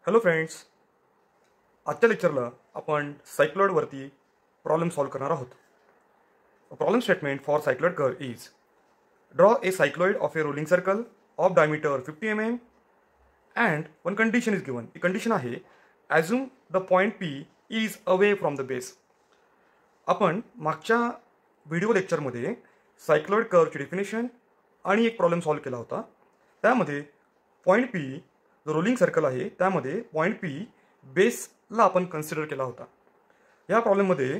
Hello friends, आजच्या लेक्चरला आपण सायक्लॉइडवरती problem solve करणार आहोत. Problem statement for cycloid curve is draw a cycloid of a rolling circle of diameter 50 mm and one condition is given. ही condition आहे assume the point P is away from the base. आपण मागच्या video लेक्चरमध्ये cycloid कर्वची definition आणि एक problem solve केला होता. त्यामध्ये पॉईंट पी जो रोलिंग सर्कल आहे त्यामध्ये पॉईंट पी बेसला आपण कन्सिडर केला होता. या प्रॉब्लेममध्ये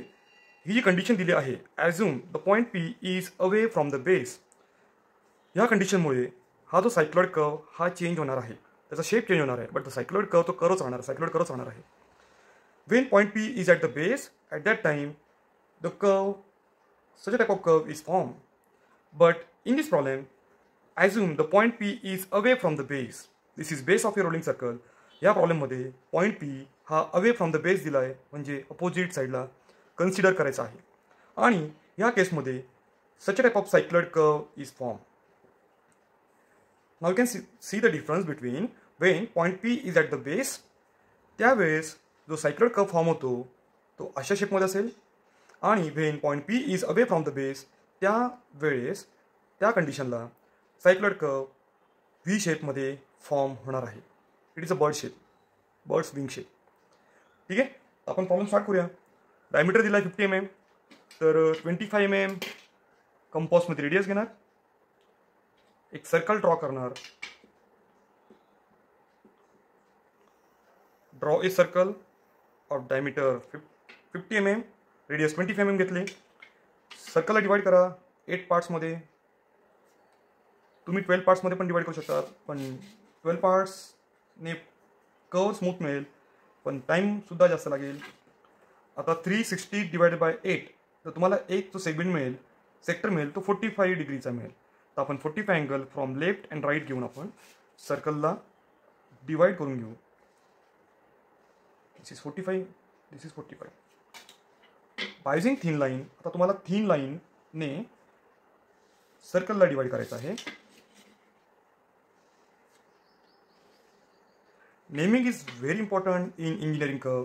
ही जी कंडिशन दिली आहे assume the point P is away from the base, या कंडिशनमुळे हा जो सायक्लॉइड कर्व हा चेंज होणार आहे, त्याचा शेप चेंज होणार आहे, बट द सायक्लॉइड कर्व तो कर्वच राहणार, सायक्लॉइड कर्वच राहणार आहे. Wien point P is at the base at that time the curve such a type of curve is formed. But in this problem, assume the point P is away from the base. This is base of a rolling circle. या प्रॉब्लेममध्ये point P हा away from the base दिला आहे, म्हणजे opposite साईडला consider करायचा आहे. आणि या केसमध्ये such a type of cycloid curve is formed. Now you can see the difference between when point P is at the base, त्यावेळेस जो सायक्लॉइड कर्व फॉर्म होतो तो अशा शेपमध्ये असेल, आणि Wien point P is away from the base त्या वेळेस त्या कंडिशनला सायक्लॉइड कर्व व्ही शेपमध्ये फॉर्म होणार आहे. It is a bird shape, birds wing shape. ठीक आहे, आपण प्रॉब्लेम स्टार्ट करूया. डायमीटर दिला 50 mm, तर 25 mm कंपॉसमध्ये रेडियस घेणार, एक सर्कल ड्रॉ करणार. Draw a circle of diameter 50 mm, radius 25 mm घेतले. सर्कलला डिवाइड करा 8 पार्ट्समध्ये. तुम्ही 12 पार्ट्समध्ये पण डिवाइड करू शकता, पण 12 पार्ट्सने कर्व स्मूथ मिळेल, पण टाईमसुद्धा जास्त लागेल. आता 360 डिवाइडेड बाय 8, तर तुम्हाला एक जो सेगमेंट मिळेल, सेक्टर मिळेल, तो 45 डिग्रीचा मिळेल. तर आपण 45 angle from left and right घेऊन आपण सर्कलला डिवाइड करून घेऊ. This is 45, this is 45. By using thin line, आता तुम्हाला थिन लाईनने सर्कलला डिवाइड करायचं आहे. Naming is very important in engineering curve.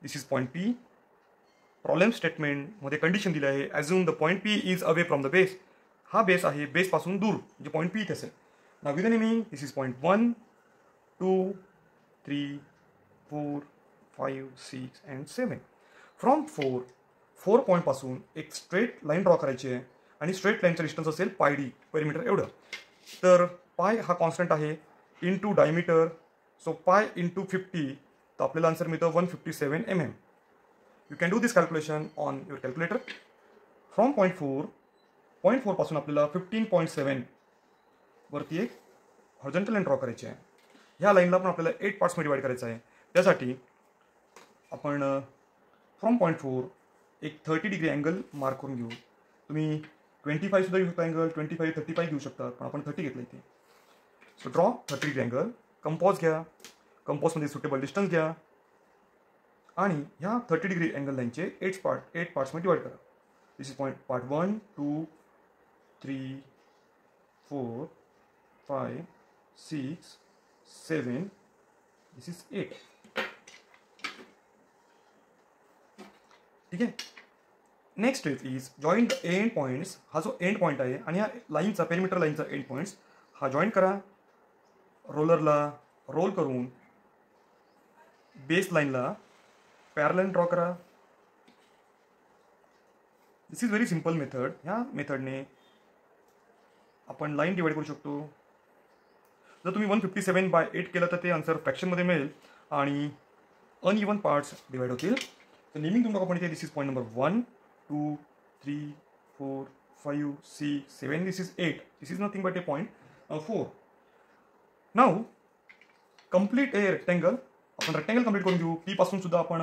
This is point P. Problem स्टेटमेंटमध्ये कंडिशन दिली आहे assume the point P is away from the base. हा बेस आहे, बेसपासून दूर, म्हणजे पॉईंट पी इथे असेल. Now with the naming, this is point 1, 2, 3, 4, 5, 6 and 7. From 4 पॉईंटपासून एक स्ट्रेट लाईन ड्रॉ करायची आहे, आणि स्ट्रेट लाईनचं डिस्टन्स असेल पाय डी, पेरिमीटर एवढं. तर पाय हा कॉन्स्टंट आहे into diameter, so pi into 50, तर आपल्याला आन्सर मिळतं 157 mm. You can do this calculation on your calculator. From point 4 पासून आपल्याला 15.7 वरती एक हॉरिझॉन्टल लाईन ड्रॉ करायची आहे. ह्या लाईनला पण आपल्याला 8 पार्ट्समध्ये डिवाइड करायचं आहे. त्यासाठी आपण फ्रॉम पॉईंट 4 एक 30 डिग्री अँगल मार्क करून घेऊ. तुम्ही 25 सुद्धा घेऊ शकता अँगल, 25, 35 घेऊ शकता, पण आपण 30 घेतलं इथे. So draw 30 degree angle. Compass घ्या, कंपॉसमध्ये सुटेबल डिस्टन्स घ्या, आणि ह्या 30 डिग्री अँगल लाईनचे 8 पार्ट्समध्ये डिवाइड करा. This is point part 1, 2, 3, 4, 5, 6, 7, this is 8. ठीक आहे. Next step is join the end points. हा जो एंड पॉईंट आहे आणि ह्या लाईनचा, पेरिमीटर लाईनचा एंड पॉईंट्स हा जॉईन करा. रोलरला रोल करून बेस लाईनला पॅरलल ड्रॉ करा. This is very simple method. ह्या मेथडने आपण लाईन डिवाइड करू शकतो. जर तुम्ही 157/8 केलं तर ते आन्सर फ्रॅक्शनमध्ये मिळेल आणि अनइवन पार्ट्स डिवाइड होतील. तर नेमिंग तुम्हाला आपण इथे this is point number 1, 2, 3, 4, 5, 6, 7, this is 8. This is nothing but a point 4. Now complete a rectangle. आपण रेक्टँगल कम्प्लीट करून घेऊ. पी पासून सुद्धा आपण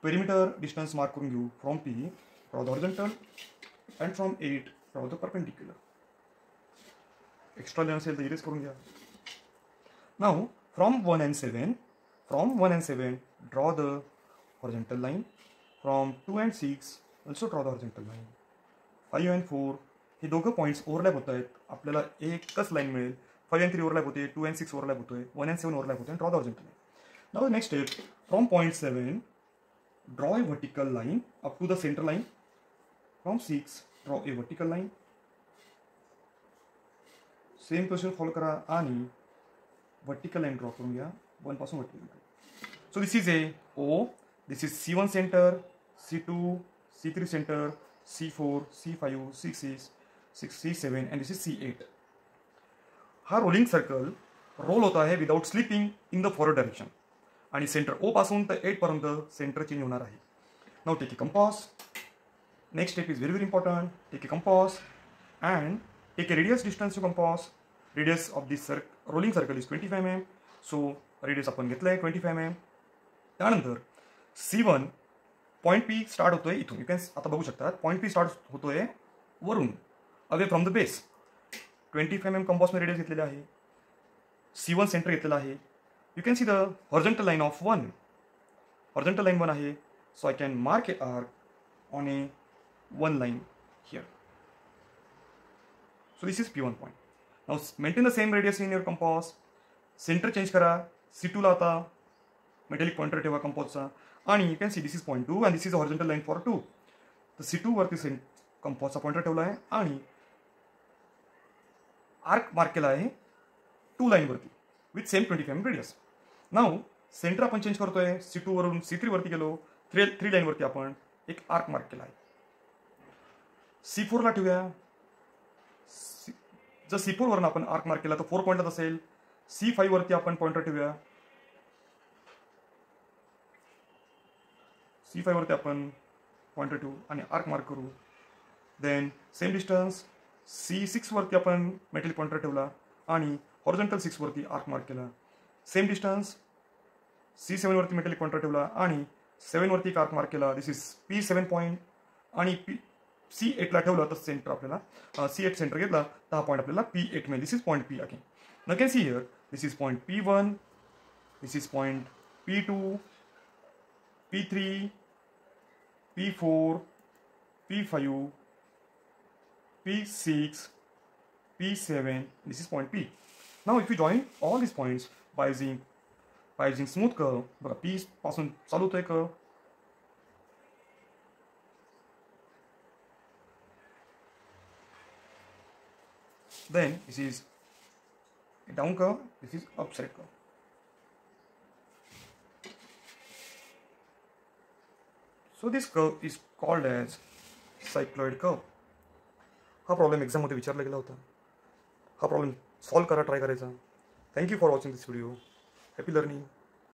पेरिमीटर डिस्टन्स मार्क करून घेऊ. From P draw the horizontal and from 8 draw the perpendicular. Extra line असेल तर इरेज करून घ्या. Now from 1 and 7 draw the horizontal line. From 2 and 6 also draw the horizontal line. 5 and 4 हे दोघं points overlap होत आहेत. आपल्याला एकच लाईन मिळेल. 5 and 3 ओव्हरलॅप होते, 2 and 6 ओव्हरलॅप होतोय, 1 and 7 ओव्हरलॅप होते, draw the horizontal line. Now the next step, from point 7, draw a vertical line up to the center line. From 6, draw a vertical line. Same procedure follow करा आणि vertical line draw करून घ्या 1 पासून vertical line. So this is a O. This is C1 center, C2, C3 center, C4, C5, C6, C7 and this is C8. हा rolling circle roll होता है without slipping in the forward direction आणि centre O पासून तर 8 पर्यंत centre change होणार आहे. Now take a compass. Next step is very important. Take a compass and take a radius distance to compass. Radius of this rolling circle is 25 mm. So radius आपण घेतलंय 25 mm. त्यानंतर C1 point P start होतोय इथून. You can आता बघू शकता point P start होतोय वरून away from the base. 25 mm compass में रेडियस घेतलेला आहे. C1 सेंटर घेतलेला आहे. You can see the horizontal line of 1. Horizontal line 1 आहे. So I can mark A arc on A 1 line here. So this is P1 point. Now maintain the same radius in your compass. Center change करा. C2 ला आता metallic pointer ठेवा compassचा आणि you can see this is point 2 and this is a horizontal line for 2. तर C2 वरती compassचा pointer ठेवला आहे आणि arc मार्क केला आहे 2 लाईन वरती with same 25 mm radius. Now center आपण चेंज करतोय. C2 वरून C3 वरती गेलो. 3 लाईन वरती आपण एक arc मार्क केला आहे. C4 ला ठेवूया. जर C4 वरून आपण आर्क मार्क केला तर 4 पॉइंटच असेल. C5 वरती आपण पॉइंटर ठेवूया. C5 वरती आपण पॉइंटर ठेवू आणि आर्क मार्क करू. देन सेम डिस्टन्स C6 वरती आपण मेटलिक पॉइंटर ठेवला आणि हॉरिझॉन्टल 6 वरती आर्क मार्क केला. सेम डिस्टन्स C7 वरती मेटलिक पॉइंटर ठेवला आणि 7 वरती एक आर्क मार्क केला. दिस इज P7 पॉइंट आणि C8 ला ठेवलं तर सेंटर आपल्याला C8 सेंटर घेतला तर हा पॉइंट आपल्याला P8 मिळेल. This is point P again. Now can see here this is point P1, this is point P2, P3, P4, P5, P6, P7. This is point P. Now if you join all these points by using smooth curve, बघा P पासून चालू होतोय curve. Then this is a down curve, this is upside curve. So this curve is called as cycloid curve. हा problem exam मध्ये विचारला गेला होता. हा प्रॉब्लेम सॉल्व करा, ट्राय करायचा. Thank you for watching this video. Happy learning.